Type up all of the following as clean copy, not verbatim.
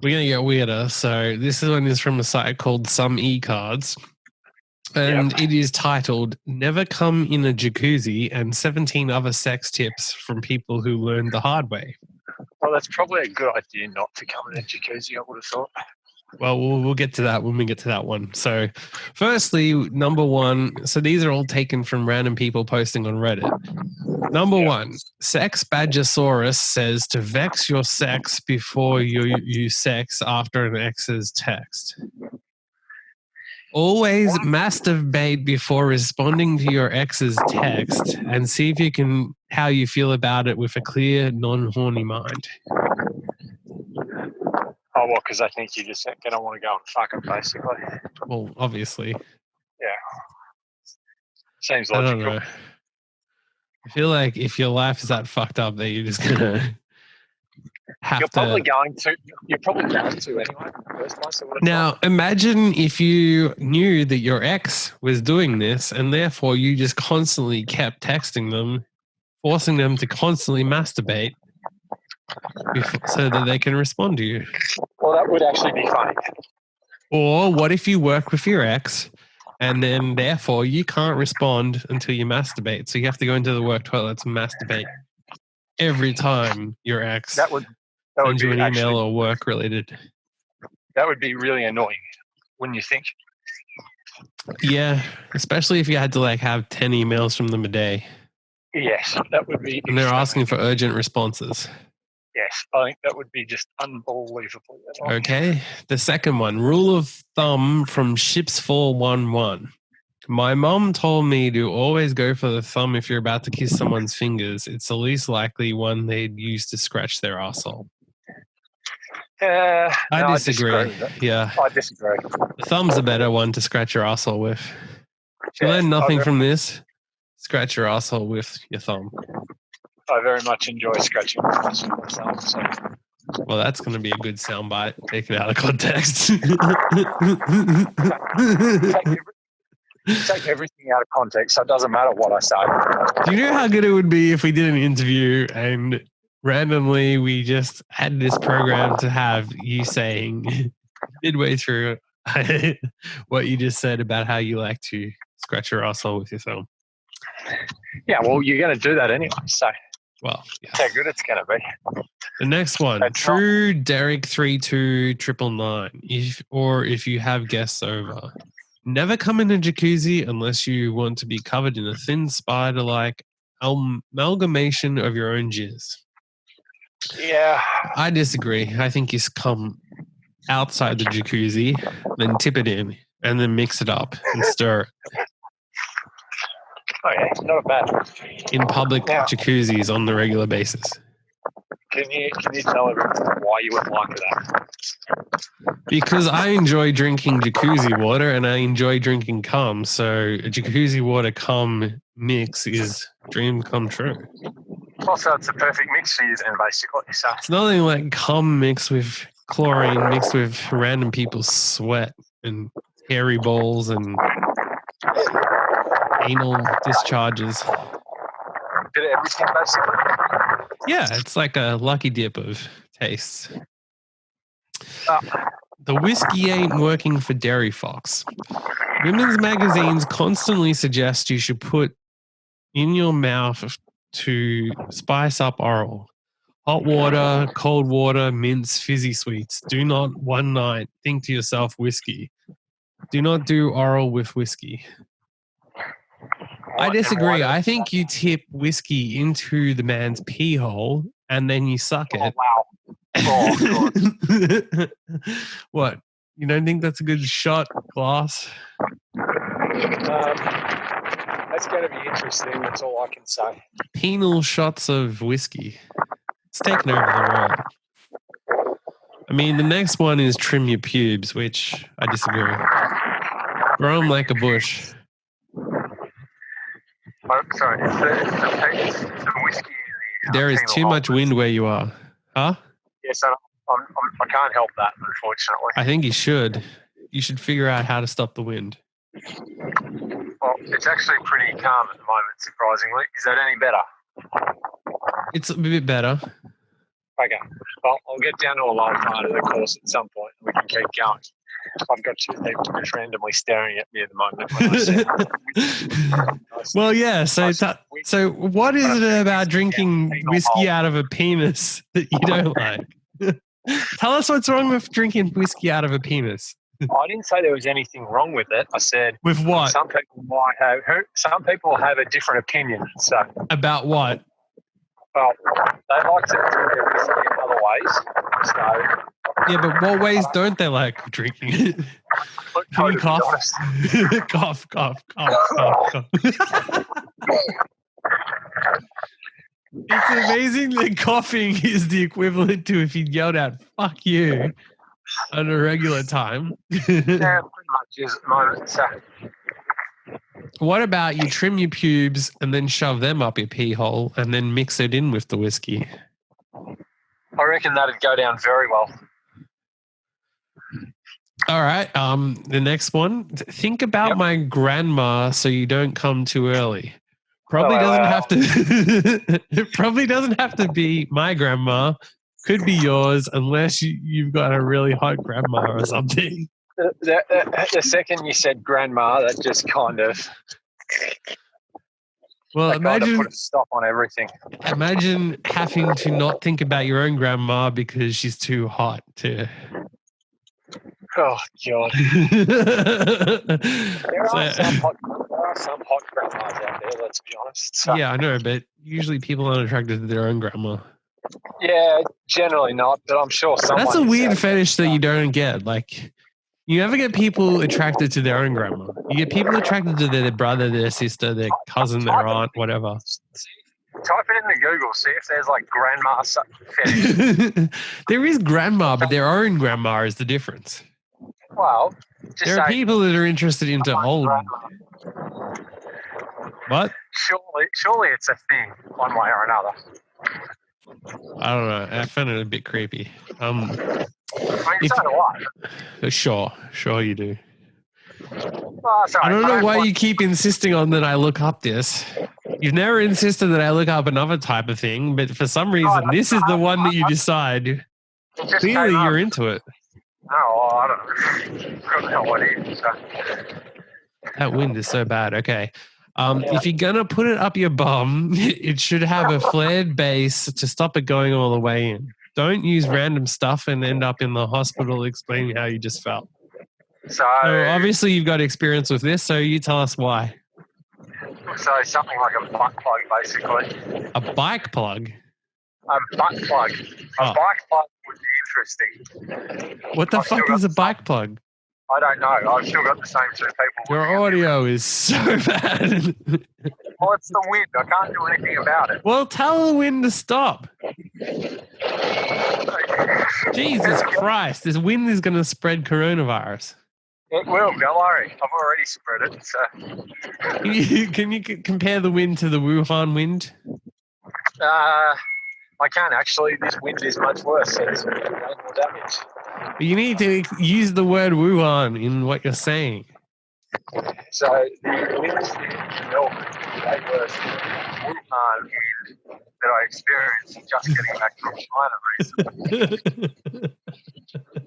we're going to get weirder. So this one is from a site called Some E-Cards. And It is titled Never Come in a Jacuzzi and 17 Other Sex Tips from People Who Learned the Hard Way. Well, that's probably a good idea not to come in a jacuzzi, I would have thought. Well, we'll get to that when we get to that one. So firstly, number one, so these are all taken from random people posting on Reddit. Number one, Sex Badgersaurus says to vex your sex before you use sex after an ex's text. Always masturbate before responding to your ex's text and see if you can how you feel about it with a clear, non-horny mind. Oh, well, because I think you just going to want to go and fuck it, basically. Well, obviously. Yeah. Seems I logical. don't know. I feel like if your life is that fucked up that you're just going to have You're probably going to anyway. First place, now, imagine if you knew that your ex was doing this and therefore you just constantly kept texting them, forcing them to constantly masturbate so that they can respond to you. Well, that would actually be funny. Or what if you work with your ex and then therefore you can't respond until you masturbate? So you have to go into the work toilet to masturbate every time your ex sends you an email or work related. That would be really annoying, wouldn't you think? Yeah, especially if you had to have 10 emails from them a day. Yes, that would be. And they're asking for urgent responses. Yes, I think that would be just unbelievable. Okay, the second one, rule of thumb from Ships411. My mom told me to always go for the thumb if you're about to kiss someone's fingers. It's the least likely one they'd use to scratch their asshole. I disagree. Yeah. I disagree. The thumb's a better one to scratch your asshole with. If you learn nothing from this, scratch your asshole with your thumb. I very much enjoy scratching myself. So. Well, that's going to be a good soundbite taken out of context. Take everything out of context, so it doesn't matter what I say. Do you know how good it would be if we did an interview and randomly we just had this program to have you saying midway through what you just said about how you like to scratch your asshole with your thumb? Yeah, well, you're going to do that anyway, so. Well, yeah. That's how good it's going to be. The next one, True Derek 32999. If you have guests over, never come in a jacuzzi unless you want to be covered in a thin spider-like amalgamation of your own jizz. Yeah. I disagree. I think you come outside the jacuzzi, then tip it in, and then mix it up and stir it. Oh, yeah, not bad. In public jacuzzis on the regular basis. Can you tell everyone why you would like that? Because I enjoy drinking jacuzzi water and I enjoy drinking cum, so a jacuzzi water cum mix is dream come true. Also, it's a perfect mix for you then, basically. So. It's nothing like cum mixed with chlorine, mixed with random people's sweat and hairy balls and anal discharges. Bit of everything, basically. Yeah, it's like a lucky dip of tastes. The whiskey ain't working for Dairy Fox. Women's magazines constantly suggest you should put in your mouth to spice up oral. Hot water, cold water, mints, fizzy sweets. Do not one night think to yourself whiskey. Do not do oral with whiskey. I disagree. I think you tip whiskey into the man's pee hole and then you suck it. Oh, wow. What? You don't think that's a good shot glass? That's going to be interesting. That's all I can say. Penal shots of whiskey. It's taken over the world. I mean, the next one is trim your pubes, which I disagree. Grow them like a bush. Oh, sorry. The whiskey. There is too much wind where you are. Huh? Yes, I can't help that, unfortunately. I think you should. You should figure out how to stop the wind. Well, it's actually pretty calm at the moment, surprisingly. Is that any better? It's a bit better. Okay. Well, I'll get down to a low part of the course at some point and we can keep going. I've got two people just randomly staring at me at the moment when I said, Well, yeah. So what is it about drinking whiskey out of a penis that you don't like? Tell us what's wrong with drinking whiskey out of a penis. I didn't say there was anything wrong with it. I said With what? some people have a different opinion. So About what? well, they like to drink their whiskey in other ways. So Yeah, but what ways don't they like drinking it? Can you cough? Cough, cough, cough, cough, cough. It's amazing that coughing is the equivalent to if you yelled out "fuck you" at a regular time. Yeah, pretty much is at the moment. So What about you trim your pubes and then shove them up your pee hole and then mix it in with the whiskey? I reckon that'd go down very well. All right. The next one. Think about my grandma so you don't come too early. Probably doesn't have to. It probably doesn't have to be my grandma. Could be yours, unless you've got a really hot grandma or something. The second you said grandma, that just kind of imagine put a stop on everything. Imagine having to not think about your own grandma because she's too hot to. Oh God! There are some hot grandmas out there. Let's be honest. So. Yeah, I know, but usually people aren't attracted to their own grandma. Yeah, generally not, but I'm sure someone. That's a weird fetish that you don't get. Like, you never get people attracted to their own grandma. You get people attracted to their brother, their sister, their cousin, their aunt, whatever. Type it into Google, see if there's like grandma fetish. There is grandma, but their own grandma is the difference. Well, there are people that are interested into old. What? Surely it's a thing, one way or another. I don't know. I found it a bit creepy. I mean, so do I. Sure you do. Oh, sorry, I don't know why you keep insisting on that I look up this. You've never insisted that I look up another type of thing, but for some reason, this is the one that you decide. Clearly, you're into it. No, I don't know what it is. That wind is so bad. Okay. If you're going to put it up your bum, it should have a flared base to stop it going all the way in. Don't use random stuff and end up in the hospital explaining how you just felt. So obviously you've got experience with this, so you tell us why. So something like a butt plug, basically. A bike plug? A butt plug. A bike plug would be interesting. What the fuck is a bike plug? I don't know. I've still got the same two people. Your audio is so bad. Well, it's the wind. I can't do anything about it. Well, tell the wind to stop. Jesus Christ. This wind is going to spread coronavirus. It will. Don't worry. I've already spread it. So. Can you compare the wind to the Wuhan wind? I can actually. This wind is much worse. So there's more damage. You need to use the word Wuhan in what you're saying. So the winds in Melbourne is way worse than the Wuhan wind that I experienced just getting back from China recently.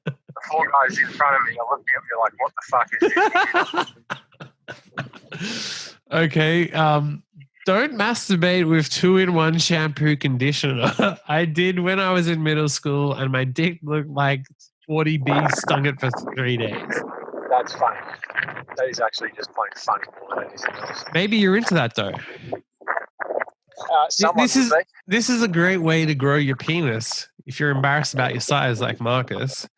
The four guys in front of me are looking at me like, what the fuck is this? Okay. Don't masturbate with 2-in-1 shampoo conditioner. I did when I was in middle school, and my dick looked like 40 bees stung it for 3 days. That's funny. That is actually just plain funny more than anything else. Maybe you're into that though. This is a great way to grow your penis. If you're embarrassed about your size like Marcus,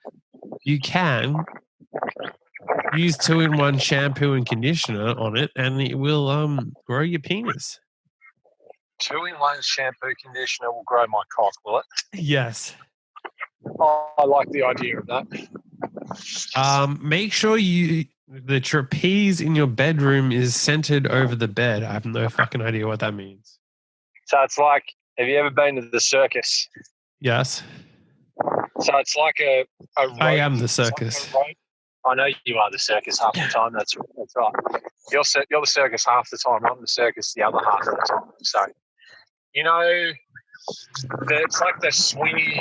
you can use 2-in-1 shampoo and conditioner on it, and it will grow your penis. 2-in-1 shampoo conditioner will grow my cock, will it? Yes. Oh, I like the idea of that. Make sure the trapeze in your bedroom is centered over the bed. I have no fucking idea what that means. So it's like, have you ever been to the circus? Yes. So it's like a road. I am the circus. I know you are the circus half the time. That's right. You're the circus half the time. I'm the circus the other half of the time. So, you know, It's like the swingy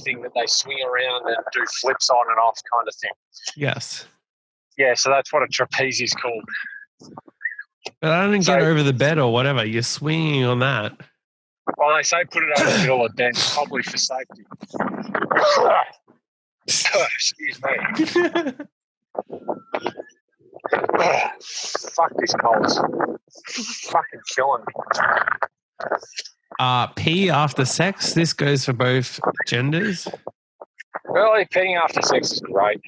thing that they swing around and do flips on and off kind of thing. Yes. Yeah, so that's what a trapeze is called. But I didn't get over the bed or whatever. You're swinging on that. Well, they say put it over the middle of the bed, probably for safety. Excuse me. Fuck, this cold's fucking killing me. Pee after sex. This goes for both genders. Really, peeing after sex is great.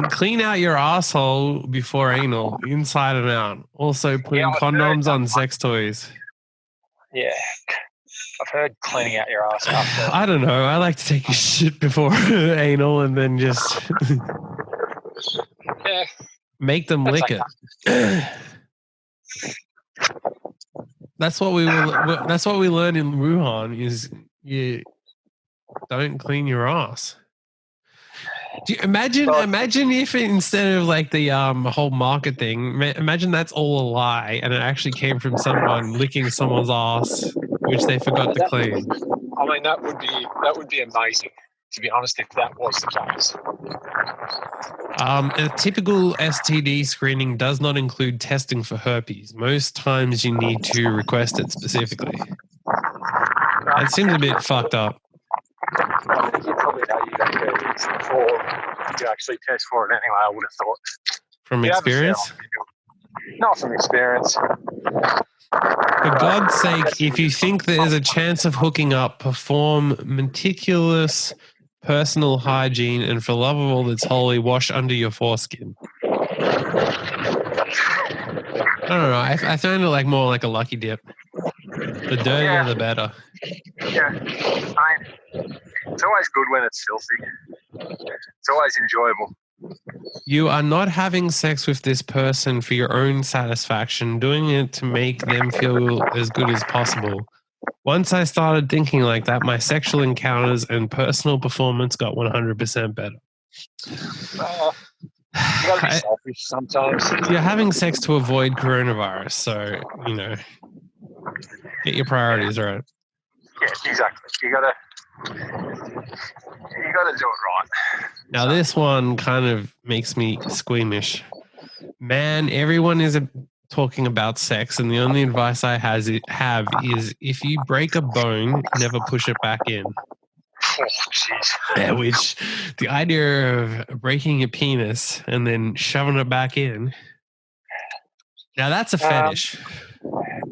Clean out your asshole before anal, inside and out. Also, putting condoms on sex toys. Yeah, I've heard cleaning out your ass after. I don't know. I like to take a shit before anal and then just make them lick it. That's what we learned in Wuhan. Is you don't clean your ass. Do you imagine if instead of like the whole market thing, imagine that's all a lie and it actually came from someone licking someone's ass, which they forgot to clean. I mean, that would be amazing, to be honest, if that was the case. A typical STD screening does not include testing for herpes. Most times you need to request it specifically. That seems a bit fucked up. I think you probably know you don't get it before you actually test for it anyway, I would have thought. From experience? Not from experience. For God's sake, if you think there's a chance of hooking up, perform meticulous personal hygiene and for love of all that's holy, wash under your foreskin. I don't know. I find it like more like a lucky dip. The dirtier, the better. Yeah. It's always good when it's filthy. It's always enjoyable. You are not having sex with this person for your own satisfaction, doing it to make them feel as good as possible. Once I started thinking like that, my sexual encounters and personal performance got 100% better. You gotta be selfish sometimes. You're having sex to avoid coronavirus, so, get your priorities right. Yeah, exactly. You gotta do it right. Now, this one kind of makes me squeamish. Man, everyone is talking about sex, and the only advice I have is if you break a bone, never push it back in. Oh, jeez. Yeah, which the idea of breaking a penis and then shoving it back in. Now, that's a fetish.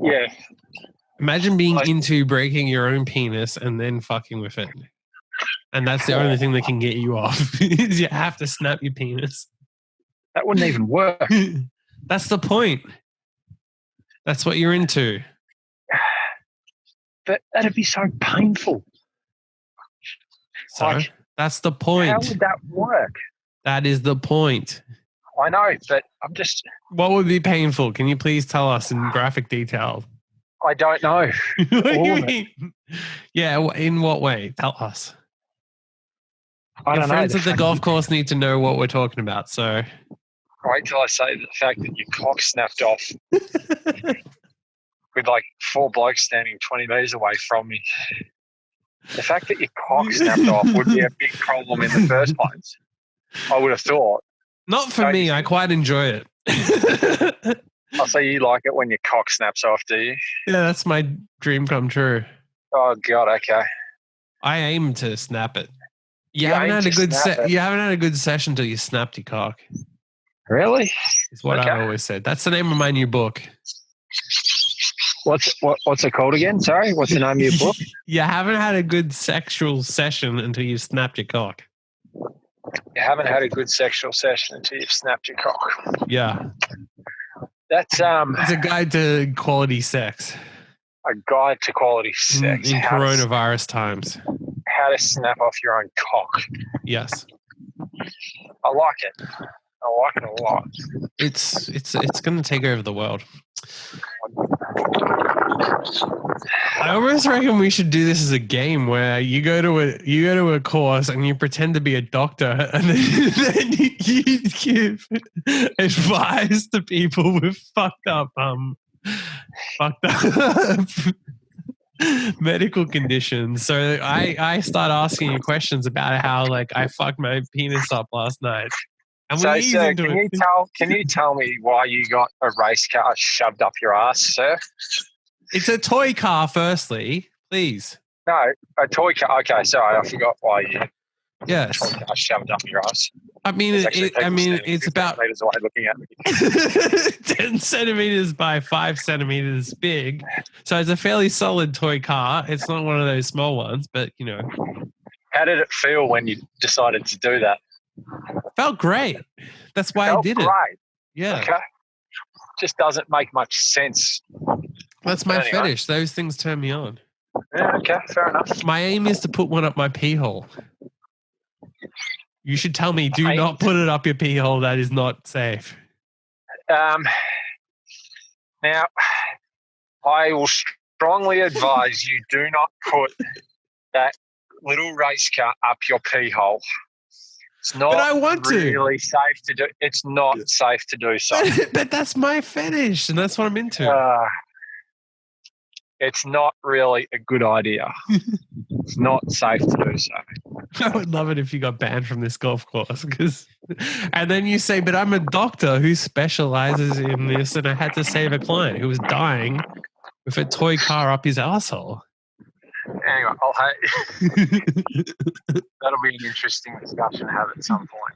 Yeah. Imagine being into breaking your own penis and then fucking with it. And that's the only thing that can get you off. Is you have to snap your penis. That wouldn't even work. That's the point. That's what you're into. But that'd be so painful. So that's the point. How would that work? That is the point. I know, but I'm just... What would be painful? Can you please tell us in graphic detail? I don't know. What do you mean? Yeah, in what way? Tell us. Your friends at the golf course need to know what we're talking about, so... Wait till I say the fact that your cock snapped off with like 4 blokes standing 20 metres away from me. The fact that your cock snapped off would be a big problem in the first place. I would have thought. Not for me. I quite enjoy it. So you like it when your cock snaps off, do you? Yeah, that's my dream come true. Oh, God, okay. I aim to snap it. You haven't had a good session till you snapped your cock. Really? It's what I've always said. That's the name of my new book. What's it called again? Sorry, what's the name of your book? You haven't had a good sexual session until you've snapped your cock. You haven't had a good sexual session until you've snapped your cock. Yeah. That's it's a guide to quality sex. A guide to quality sex. In coronavirus times. How to snap off your own cock. Yes. I like it. I like it a lot. It's going to take over the world. I almost reckon we should do this as a game where you go to a course and you pretend to be a doctor and then you give advice to people with fucked up medical conditions. So I start asking you questions about how like I fucked my penis up last night. And So, we ease sir, into it. can you tell me why you got a race car shoved up your ass, sir? It's a toy car, firstly, please. No, a toy car. Okay, sorry, I forgot why you Yes. toy car shoved up your ass. I mean, There's actually people standing it's 15 about meters away looking at me. 10 centimeters by 5 centimeters big. So it's a fairly solid toy car. It's not one of those small ones, but you know. How did it feel when you decided to do that? Felt great. That's why I did great. it. Yeah. Okay. Just doesn't make much sense. That's my fetish. Those things turn me on. Yeah, okay, fair enough. My aim is to put one up my pee hole. You should tell me, do not put it up your pee hole. That is not safe. Now, I will strongly advise you do not put that little race car up your pee hole. It's not but I want really safe to do. It's not safe to do so. But that's my fetish, and that's what I'm into. It's not really a good idea. It's not safe to do so. I would love it if you got banned from this golf course. And then you say, but I'm a doctor who specializes in this, and I had to save a client who was dying with a toy car up his asshole. Anyway, that'll be an interesting discussion to have at some point.